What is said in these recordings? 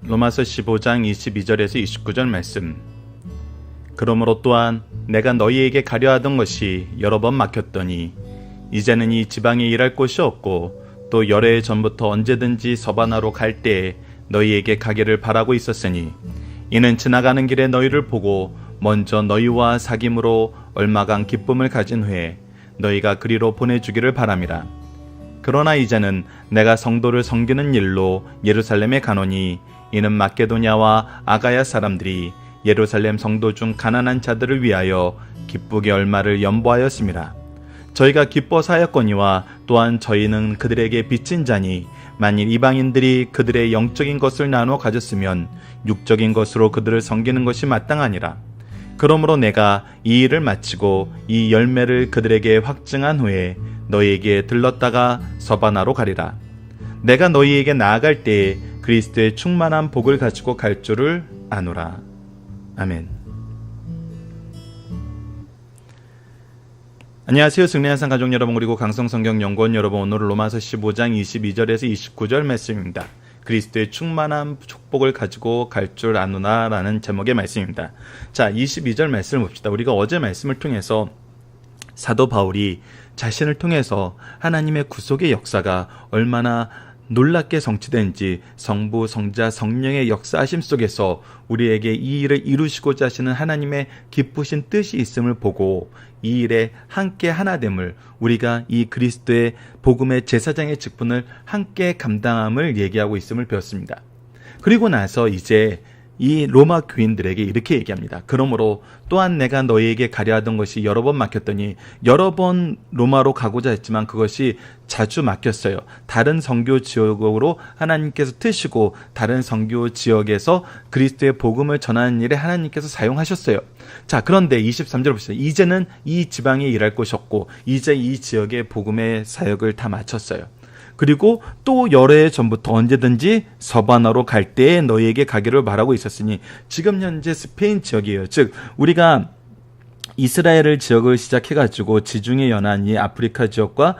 로마서 15장 22절에서 29절 말씀. 그러므로 또한 내가 너희에게 가려 하던 것이 여러 번 막혔더니 이제는 이 지방에 일할 곳이 없고 또 여러 해 전부터 언제든지 서바나로 갈 때에 너희에게 가기를 바라고 있었으니 이는 지나가는 길에 너희를 보고 먼저 너희와 사귐으로 얼마간 기쁨을 가진 후에 너희가 그리로 보내주기를 바람이라. 그러나 이제는 내가 성도를 섬기는 일로 예루살렘에 가노니 이는 마케도냐와 아가야 사람들이 예루살렘 성도 중 가난한 자들을 위하여 기쁘게 얼마를 연보하였음이라. 저희가 기뻐 사였거니와 또한 저희는 그들에게 빚진 자니 만일 이방인들이 그들의 영적인 것을 나누어 가졌으면 육적인 것으로 그들을 섬기는 것이 마땅하니라. 그러므로 내가 이 일을 마치고 이 열매를 그들에게 확증한 후에 너희에게 들렀다가 서바나로 가리라. 내가 너희에게 나아갈 때에 그리스도의 충만한 복을 가지고 갈 줄을 아노라. 아멘. 안녕하세요. 승리한산 가족 여러분, 그리고 강성성경연구원 여러분, 오늘은 로마서 15장 22절에서 29절 말씀입니다. 그리스도의 충만한 축복을 가지고 갈 줄 아노나 라는 제목의 말씀입니다. 자, 22절 말씀을 봅시다. 우리가 어제 말씀을 통해서 사도 바울이 자신을 통해서 하나님의 구속의 역사가 얼마나 놀랍게 성취된지, 성부, 성자, 성령의 역사하심 속에서 우리에게 이 일을 이루시고자 하시는 하나님의 기쁘신 뜻이 있음을 보고 이 일에 함께 하나됨을, 우리가 이 그리스도의 복음의 제사장의 직분을 함께 감당함을 얘기하고 있음을 배웠습니다. 그리고 나서 이제 이 로마 교인들에게 이렇게 얘기합니다. 그러므로 또한 내가 너희에게 가려 하던 것이 여러 번 막혔더니, 여러 번 로마로 가고자 했지만 그것이 자주 막혔어요. 다른 선교 지역으로 하나님께서 트시고 다른 선교 지역에서 그리스도의 복음을 전하는 일에 하나님께서 사용하셨어요. 자, 그런데 23절 보시죠. 이제는 이 지방에 일할 곳이 없고 이제 이 지역의 복음의 사역을 다 마쳤어요. 그리고 또 여러 해 전부터 언제든지 서바나로 갈 때에 너희에게 가기를 바라고 있었으니, 지금 현재 스페인 지역이에요. 즉 우리가 이스라엘 지역을 시작해가지고 지중해 연안 이 아프리카 지역과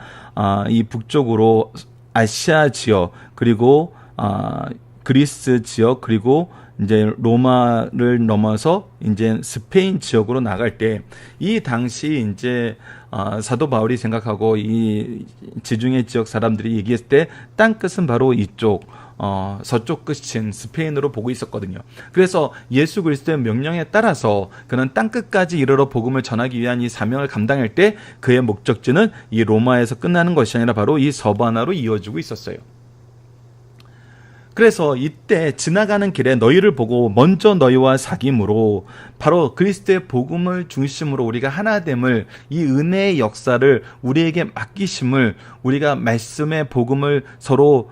이 북쪽으로 아시아 지역, 그리고 그리스 지역, 그리고 이제 로마를 넘어서 이제 스페인 지역으로 나갈 때, 이 당시 이제 사도 바울이 생각하고 이 지중해 지역 사람들이 얘기했을 때 땅끝은 바로 이쪽 서쪽 끝인 스페인으로 보고 있었거든요. 그래서 예수 그리스도의 명령에 따라서 그는 땅끝까지 이르러 복음을 전하기 위한 이 사명을 감당할 때 그의 목적지는 이 로마에서 끝나는 것이 아니라 바로 이 서바나로 이어지고 있었어요. 그래서 이때 지나가는 길에 너희를 보고 먼저 너희와 사귐으로, 바로 그리스도의 복음을 중심으로 우리가 하나됨을, 이 은혜의 역사를 우리에게 맡기심을, 우리가 말씀의 복음을 서로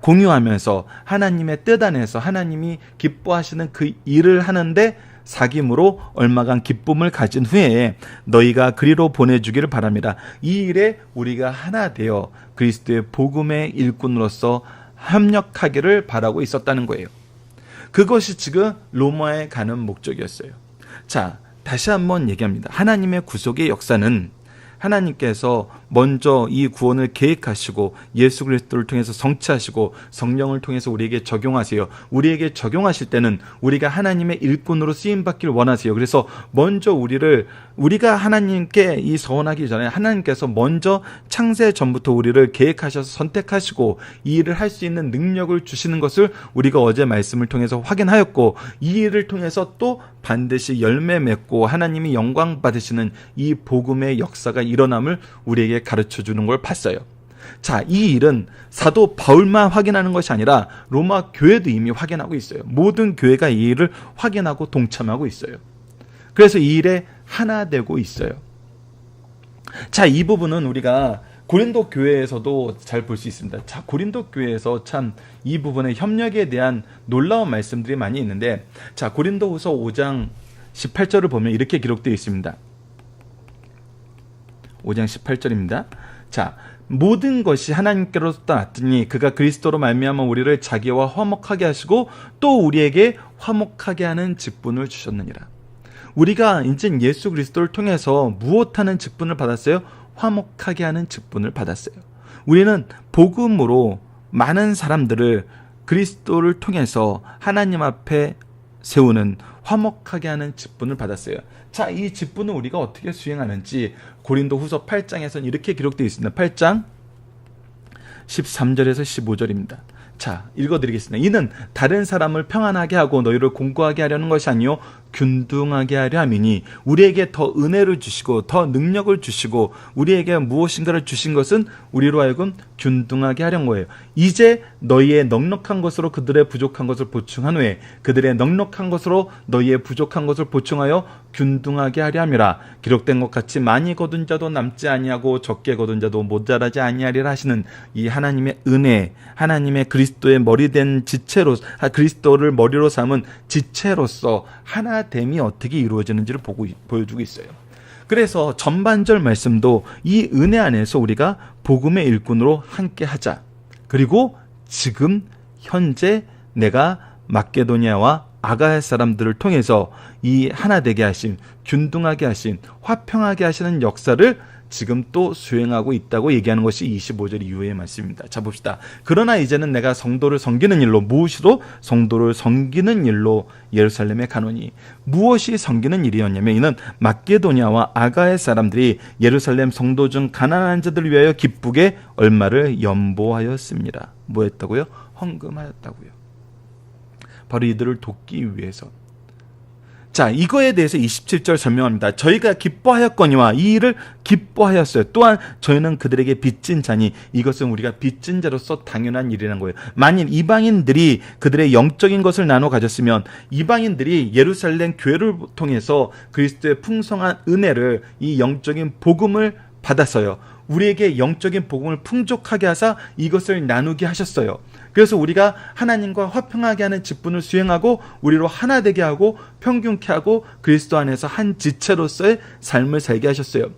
공유하면서 하나님의 뜻 안에서 하나님이 기뻐하시는 그 일을 하는데 사귐으로 얼마간 기쁨을 가진 후에 너희가 그리로 보내주기를 바랍니다. 이 일에 우리가 하나 되어 그리스도의 복음의 일꾼으로서 협력하기를 바라고 있었다는 거예요. 그것이 지금 로마에 가는 목적이었어요. 자, 다시 한번 얘기합니다. 하나님의 구속의 역사는 하나님께서 먼저 이 구원을 계획하시고 예수 그리스도를 통해서 성취하시고 성령을 통해서 우리에게 적용하세요. 우리에게 적용하실 때는 우리가 하나님의 일꾼으로 쓰임받기를 원하세요. 그래서 먼저 우리가 하나님께 이 서원하기 전에 하나님께서 먼저 창세 전부터 우리를 계획하셔서 선택하시고 이 일을 할 수 있는 능력을 주시는 것을 우리가 어제 말씀을 통해서 확인하였고, 이 일을 통해서 또 반드시 열매 맺고 하나님이 영광 받으시는 이 복음의 역사가 일어남을 우리에게 가르쳐 주는 걸 봤어요. 자, 이 일은 사도 바울만 확인하는 것이 아니라 로마 교회도 이미 확인하고 있어요. 모든 교회가 이 일을 확인하고 동참하고 있어요. 그래서 이 일에 하나 되고 있어요. 자, 이 부분은 우리가 고린도 교회에서도 잘 볼 수 있습니다. 자, 고린도 교회에서 참 이 부분의 협력에 대한 놀라운 말씀들이 많이 있는데, 자, 고린도후서 5장 18절을 보면 이렇게 기록되어 있습니다. 5장 18절입니다. 자, 모든 것이 하나님께로부터 났더니 그가 그리스도로 말미암아 우리를 자기와 화목하게 하시고 또 우리에게 화목하게 하는 직분을 주셨느니라. 우리가 이제 예수 그리스도를 통해서 무엇하는 직분을 받았어요? 화목하게 하는 직분을 받았어요. 우리는 복음으로 많은 사람들을 그리스도를 통해서 하나님 앞에 세우는 화목하게 하는 직분을 받았어요. 자, 이 직분을 우리가 어떻게 수행하는지 고린도후서 8장에서는 이렇게 기록되어 있습니다. 8장 13절에서 15절입니다. 자, 읽어드리겠습니다. 이는 다른 사람을 평안하게 하고 너희를 공고하게 하려는 것이 아니요 균등하게 하려 함이니 우리에게 더 은혜를 주시고 더 능력을 주시고 우리에게 무엇인가를 주신 것은 우리로 하여금 균등하게 하려는 거예요. 이제 너희의 넉넉한 것으로 그들의 부족한 것을 보충한 후에 그들의 넉넉한 것으로 너희의 부족한 것을 보충하여 균등하게 하려 함이라. 기록된 것 같이 많이 거둔 자도 남지 아니하고 적게 거둔 자도 모자라지 아니하리라 하시는 이 하나님의 은혜, 하나님의 그리스도의 머리된 지체로, 그리스도를 머리로 삼은 지체로서 하나됨이 어떻게 이루어지는지를 보여주고 있어요. 그래서 전반절 말씀도 이 은혜 안에서 우리가 복음의 일꾼으로 함께 하자. 그리고 지금 현재 내가 마게도니아와 아가야 사람들을 통해서 이 하나 되게 하신, 균등하게 하신, 화평하게 하시는 역사를 지금 또 수행하고 있다고 얘기하는 것이 25절 이후의 말씀입니다. 자, 봅시다. 그러나 이제는 내가 성도를 섬기는 일로, 무엇으로? 성도를 섬기는 일로 예루살렘에 가노니. 무엇이 섬기는 일이었냐면 이는 마게도니아와 아가야 사람들이 예루살렘 성도 중 가난한 자들을 위하여 기쁘게 얼마를 연보하였습니다. 뭐 했다고요? 헌금하였다고요. 바로 이들을 돕기 위해서. 자, 이거에 대해서 27절 설명합니다. 저희가 기뻐하였거니와 이 일을 기뻐하였어요. 또한 저희는 그들에게 빚진 자니 이것은 우리가 빚진 자로서 당연한 일이라는 거예요. 만일 이방인들이 그들의 영적인 것을 나눠 가졌으면 이방인들이 예루살렘 교회를 통해서 그리스도의 풍성한 은혜를, 이 영적인 복음을 받았어요. 우리에게 영적인 복음을 풍족하게 하사 이것을 나누게 하셨어요. 그래서 우리가 하나님과 화평하게 하는 직분을 수행하고 우리로 하나 되게 하고 평균케 하고 그리스도 안에서 한 지체로서의 삶을 살게 하셨어요.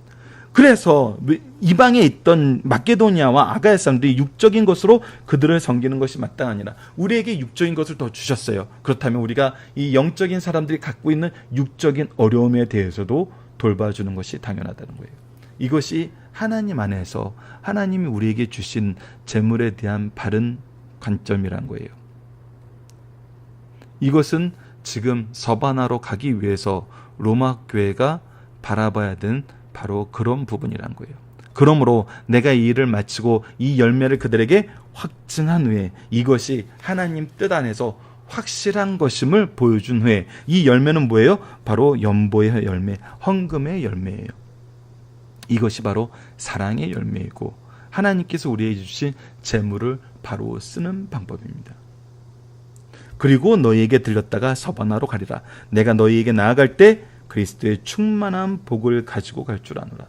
그래서 이방에 있던 마게도니아와 아가야 사람들이 육적인 것으로 그들을 섬기는 것이 마땅하니라. 우리에게 육적인 것을 더 주셨어요. 그렇다면 우리가 이 영적인 사람들이 갖고 있는 육적인 어려움에 대해서도 돌봐주는 것이 당연하다는 거예요. 이것이 하나님 안에서 하나님이 우리에게 주신 재물에 대한 바른 관점이란 거예요. 이것은 지금 서바나로 가기 위해서 로마 교회가 바라봐야 되는 바로 그런 부분이란 거예요. 그러므로 내가 이 일을 마치고 이 열매를 그들에게 확증한 후에 이것이 하나님 뜻 안에서 확실한 것임을 보여준 후에 이 열매는 뭐예요? 바로 연보의 열매, 헌금의 열매예요. 이것이 바로 사랑의 열매이고 하나님께서 우리에게 주신 재물을 바로 쓰는 방법입니다. 그리고 너희에게 들렸다가 서바나로 가리라. 내가 너희에게 나아갈 때 그리스도의 충만한 복을 가지고 갈 줄 아노라.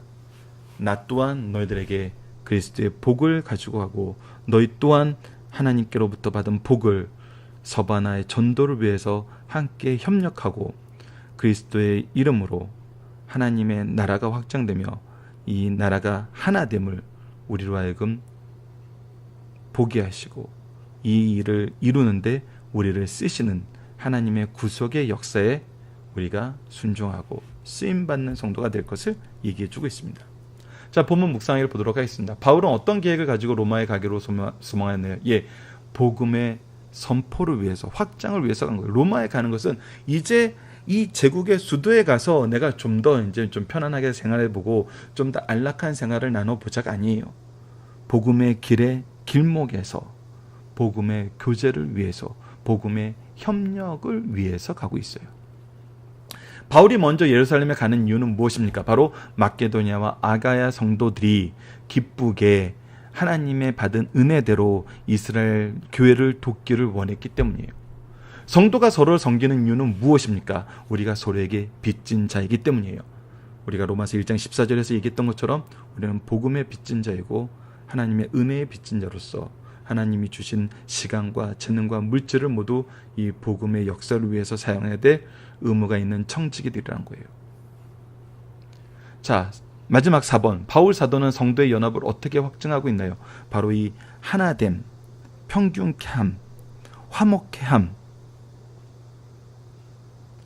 나 또한 너희들에게 그리스도의 복을 가지고 가고 너희 또한 하나님께로부터 받은 복을 서바나의 전도를 위해서 함께 협력하고 그리스도의 이름으로 하나님의 나라가 확장되며 이 나라가 하나됨을 우리로 하여금 보게 하시고 이 일을 이루는데 우리를 쓰시는 하나님의 구속의 역사에 우리가 순종하고 쓰임받는 성도가 될 것을 얘기해 주고 있습니다. 자, 본문 묵상을 보도록 하겠습니다. 바울은 어떤 계획을 가지고 로마에 가기로 소망하였나요? 복음의 선포를 위해서, 확장을 위해서 간 거예요. 로마에 가는 것은 이제 이 제국의 수도에 가서 내가 좀 더 이제 좀 편안하게 생활해보고 좀 더 안락한 생활을 나눠보자가 아니에요. 복음의 길의 길목에서 복음의 교제를 위해서, 복음의 협력을 위해서 가고 있어요. 바울이 먼저 예루살렘에 가는 이유는 무엇입니까? 바로 마게도니아와 아가야 성도들이 기쁘게 하나님의 받은 은혜대로 이스라엘 교회를 돕기를 원했기 때문이에요. 성도가 서로를 섬기는 이유는 무엇입니까? 우리가 서로에게 빚진 자이기 때문이에요. 우리가 로마서 1장 14절에서 얘기했던 것처럼 우리는 복음의 빚진 자이고 하나님의 은혜의 빚진 자로서 하나님이 주신 시간과 재능과 물질을 모두 이 복음의 역사를 위해서 사용해야 될 의무가 있는 청지기들이라는 거예요. 자, 마지막 4번. 바울 사도는 성도의 연합을 어떻게 확증하고 있나요? 바로 이 하나됨, 평균케함, 화목케함,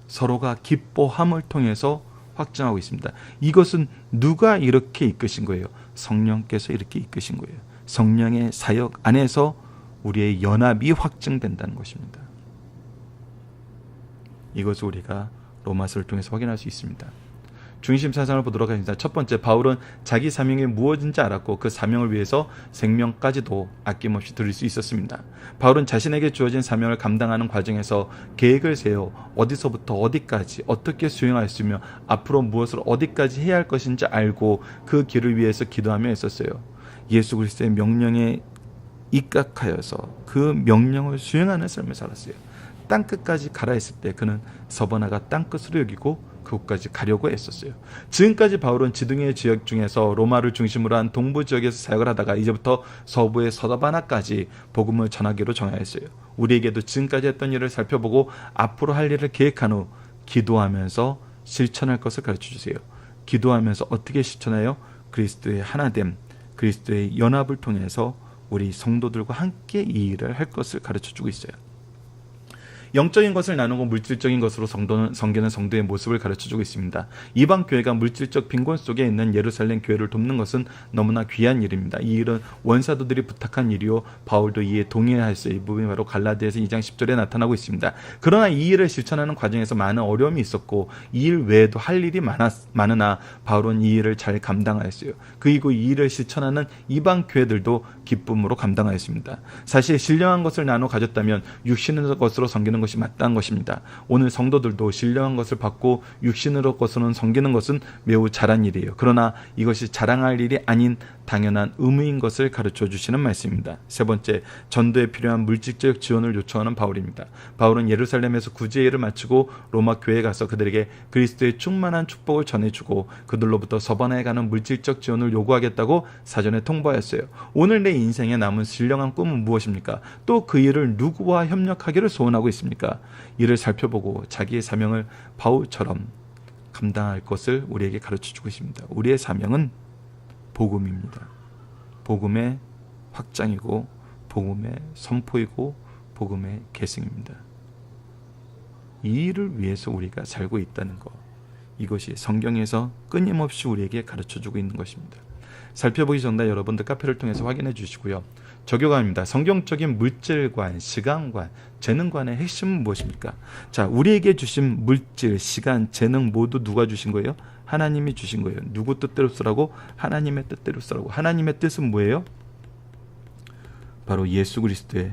서로가 기뻐함을 통해서 확증하고 있습니다. 이것은 누가 이렇게 이끄신 거예요? 성령께서 이렇게 이끄신 거예요. 성령의 사역 안에서 우리의 연합이 확증된다는 것입니다. 이것을 우리가 로마서를 통해서 확인할 수 있습니다. 중심 사상을 보도록 하겠습니다. 첫 번째, 바울은 자기 사명이 무엇인지 알았고 그 사명을 위해서 생명까지도 아낌없이 드릴 수 있었습니다. 바울은 자신에게 주어진 사명을 감당하는 과정에서 계획을 세워 어디서부터 어디까지 어떻게 수행할 수 있며 앞으로 무엇을 어디까지 해야 할 것인지 알고 그 길을 위해서 기도하며 있었어요. 예수 그리스도의 명령에 입각하여서 그 명령을 수행하는 삶을 살았어요. 땅끝까지 가라 했을 때 그는 서버나가 땅끝으로 여기고 그곳까지 가려고 했었어요. 지금까지 바울은 지중해 지역 중에서 로마를 중심으로 한 동부 지역에서 사역을 하다가 이제부터 서부의 서바나까지 복음을 전하기로 정하였어요. 우리에게도 지금까지 했던 일을 살펴보고 앞으로 할 일을 계획한 후 기도하면서 실천할 것을 가르쳐주세요. 기도하면서 어떻게 실천해요? 그리스도의 하나됨, 그리스도의 연합을 통해서 우리 성도들과 함께 이 일을 할 것을 가르쳐주고 있어요. 영적인 것을 나누고 물질적인 것으로 섬기는 성도의 모습을 가르쳐주고 있습니다. 이방 교회가 물질적 빈곤 속에 있는 예루살렘 교회를 돕는 것은 너무나 귀한 일입니다. 이 일은 원사도들이 부탁한 일이요 바울도 이에 동의했어요. 이 부분이 바로 갈라디아서 2장 10절에 나타나고 있습니다. 그러나 이 일을 실천하는 과정에서 많은 어려움이 있었고 이 일 외에도 할 일이 많으나 바울은 이 일을 잘 감당하였어요. 그리고 이 일을 실천하는 이방 교회들도 기쁨으로 감당하였습니다. 사실 신령한 것을 나눠 가졌다면 육신의 것으로 섬기는 것이 마땅한 것입니다. 오늘 성도들도 신령한 것을 받고 육신으로 것으로는 섬기는 것은 매우 잘한 일이에요. 그러나 이것이 자랑할 일이 아닌 당연한 의무인 것을 가르쳐 주시는 말씀입니다. 세 번째, 전도에 필요한 물질적 지원을 요청하는 바울입니다. 바울은 예루살렘에서 구제회를 마치고 로마 교회에 가서 그들에게 그리스도의 충만한 축복을 전해주고 그들로부터 서바나에 가는 물질적 지원을 요구하겠다고 사전에 통보하였어요. 오늘 내 인생에 남은 신령한 꿈은 무엇입니까? 또 그 일을 누구와 협력하기를 소원하고 있습니까? 이를 살펴보고 자기의 사명을 바울처럼 감당할 것을 우리에게 가르쳐주고 있습니다. 우리의 사명은 복음입니다. 복음의 확장이고 복음의 선포이고 복음의 계승입니다. 이 일을 위해서 우리가 살고 있다는 것, 이것이 성경에서 끊임없이 우리에게 가르쳐주고 있는 것입니다. 살펴보기 전에 여러분들 카페를 통해서 확인해 주시고요. 적용합니다. 성경적인 물질관, 시간관, 재능관의 핵심은 무엇입니까? 자, 우리에게 주신 물질, 시간, 재능 모두 누가 주신 거예요? 하나님이 주신 거예요. 누구 뜻대로 쓰라고? 하나님의 뜻대로 쓰라고. 하나님의 뜻은 뭐예요? 바로 예수 그리스도의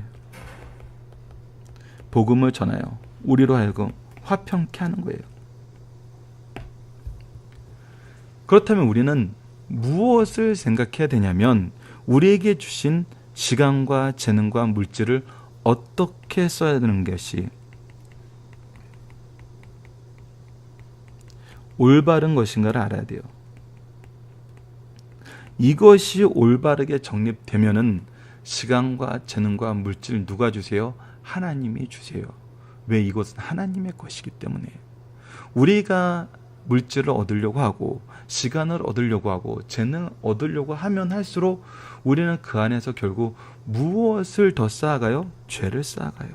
복음을 전하여 우리로 하여금 화평케 하는 거예요. 그렇다면 우리는 무엇을 생각해야 되냐면 우리에게 주신 시간과 재능과 물질을 어떻게 써야 되는 것이 올바른 것인가를 알아야 돼요. 이것이 올바르게 정립되면은 시간과 재능과 물질 누가 주세요? 하나님이 주세요. 왜? 이것은 하나님의 것이기 때문에. 우리가 물질을 얻으려고 하고 시간을 얻으려고 하고 재능을 얻으려고 하면 할수록 우리는 그 안에서 결국 무엇을 더 쌓아가요? 죄를 쌓아가요.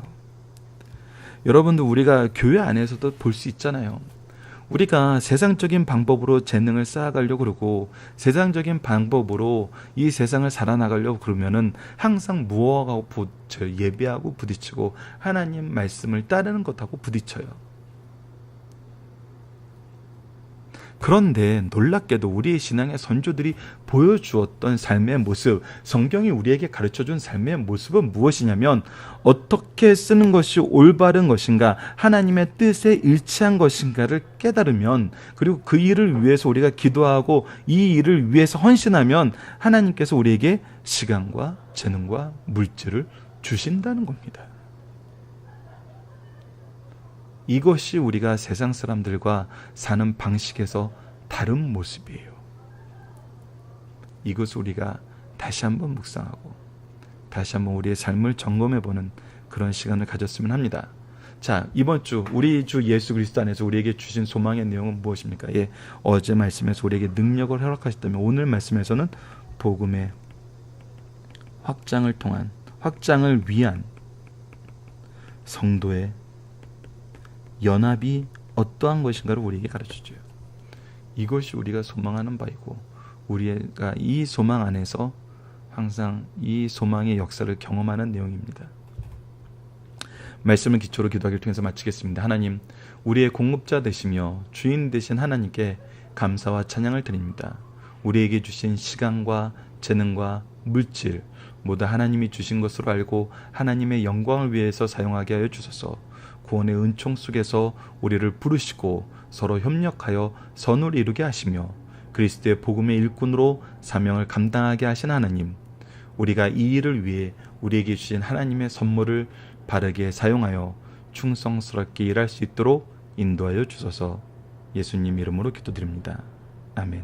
여러분들, 우리가 교회 안에서도 볼 수 있잖아요. 우리가 세상적인 방법으로 재능을 쌓아가려고 그러고 세상적인 방법으로 이 세상을 살아나가려고 그러면은 항상 무엇하고 부딪혀요? 예배하고 부딪히고 하나님 말씀을 따르는 것하고 부딪혀요. 그런데 놀랍게도 우리의 신앙의 선조들이 보여주었던 삶의 모습, 성경이 우리에게 가르쳐준 삶의 모습은 무엇이냐면 어떻게 쓰는 것이 올바른 것인가, 하나님의 뜻에 일치한 것인가를 깨달으면, 그리고 그 일을 위해서 우리가 기도하고 이 일을 위해서 헌신하면 하나님께서 우리에게 시간과 재능과 물질을 주신다는 겁니다. 이것이 우리가 세상 사람들과 사는 방식에서 다른 모습이에요. 이것을 우리가 다시 한번 묵상하고 다시 한번 우리의 삶을 점검해보는 그런 시간을 가졌으면 합니다. 자, 이번 주 우리 주 예수 그리스도 안에서 우리에게 주신 소망의 내용은 무엇입니까? 예, 어제 말씀에서 우리에게 능력을 허락하셨다면 오늘 말씀에서는 복음의 확장을 위한 성도의 연합이 어떠한 것인가를 우리에게 가르쳐줘요. 이것이 우리가 소망하는 바이고 우리가 이 소망 안에서 항상 이 소망의 역사를 경험하는 내용입니다. 말씀을 기초로 기도하기를 통해서 마치겠습니다. 하나님, 우리의 공급자 되시며 주인 되신 하나님께 감사와 찬양을 드립니다. 우리에게 주신 시간과 재능과 물질 모두 하나님이 주신 것으로 알고 하나님의 영광을 위해서 사용하게 하여 주소서. 구원의 은총 속에서 우리를 부르시고 서로 협력하여 선을 이루게 하시며 그리스도의 복음의 일꾼으로 사명을 감당하게 하신 하나님, 우리가 이 일을 위해 우리에게 주신 하나님의 선물을 바르게 사용하여 충성스럽게 일할 수 있도록 인도하여 주소서. 예수님 이름으로 기도드립니다. 아멘.